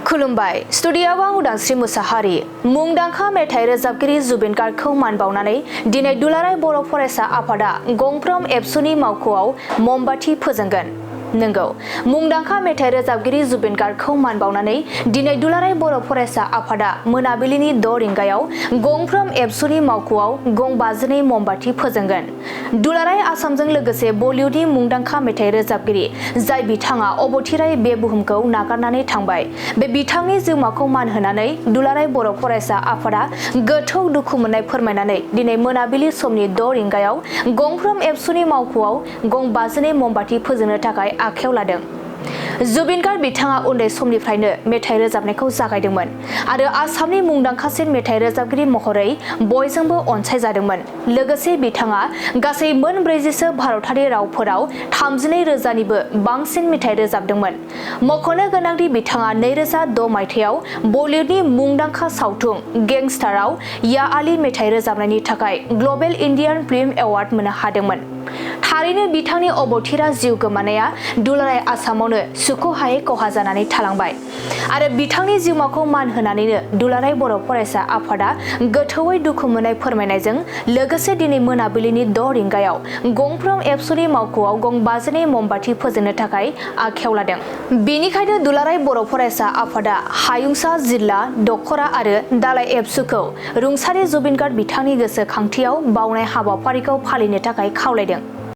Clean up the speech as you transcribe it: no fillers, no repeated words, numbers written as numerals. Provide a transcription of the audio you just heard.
खुलुमबाय स्टुडियोआव आं उदांस्रि मुसाहारि मुंदांखा मेथाइ रोजाबगिरि जुबिन गार्गखौ मान बावनानै दिनै दुलाराय बर' फरायसा आफादा गंफ्रोम एबसुनि मावख'आव ममबाथि फोजोंगोन। नंगौ मुंदांखा मेथाइ रोजाबगिरि जुबिन गार्गखौ मान बावनानै दिनै दुलाराय बर' फरायसा आफादा मोनाबिलिनि 6 रिंगायाव गंफ्रोम एबसुनि मावख'आव गं 52 ममबाथि फोजोंगोन। दुलाराय आसामजों लोगोसे बलिउडनि मुंदांखा मेथाइ रोजाबगिरि जाय बिथाङा अबथिरायै बे बुहुमखौ नागारनानै थांबाय, बे बिथांनि जिउमाखौ मान होनानै दुलाराय बर' फरायसा आफादा गोथौ दुखु मोननाय फोरमायनानै दिनै मोनाबिलि समनि 6 रिंगायाव गंफ्रोम एबसुनि मावख'आव गं 52 ममबाथि फोजोंनो थाखाय आखायाव लादों। जुबिन गार्ग बिथाङा उन्दै समनिफ्रायनो मेथाइ रोजाबनायखौ जागायदोंमोन आरो आसामनि मुंदांखासिन मेथाइ रोजाबगिरि महरै बयजोंबो अनसायजादोंमोन। लोगोसे बिथाङा गासै मोन 40सो भारतारि रावफोराव 32 रोजानिबो बांसिन मेथाइ रोजाबदोंमोन। मख'नो गोनांदि बिथाङा 2006 मायथाइयाव बलिउडनि मुंदांखा सावथुन गेंस्टारआव या आली मेथाइ रोजाबनायनि थाखाय ग्लबेल इन्डियान फिल्म एवार्ड मोननो हादोंमोन। थारैनो बिथांनि अबथिरा जिउ गोमानाया दुलाराय आसामावनो सुख'हायै खहा जानानै थालांबाय आरो बिथांनि जिउमाखौ मान होनानैनो दुलाराय बर' फरायसा आफादा गोथौयै दुखु मोननाय फोरमायनायजों लोगोसे दिनै मोनाबिलिनि 6 रिंगायाव गंफ्रोम एबसुनि मावख'आव गं 52 ममबाथि फोजोंनो थाखाय आखायाव लादों। बेनिखायनो दुलाराय बर' फरायसा आफादा हायुंसा जिल्ला दख'रा आरो दालाइ एबसुखौ रुंसारि जुबिन गार्ग बिथांनि गोसोखांथियाव बावनाय हाबाफारिखौ फालिनो थाखाय खावलायदों।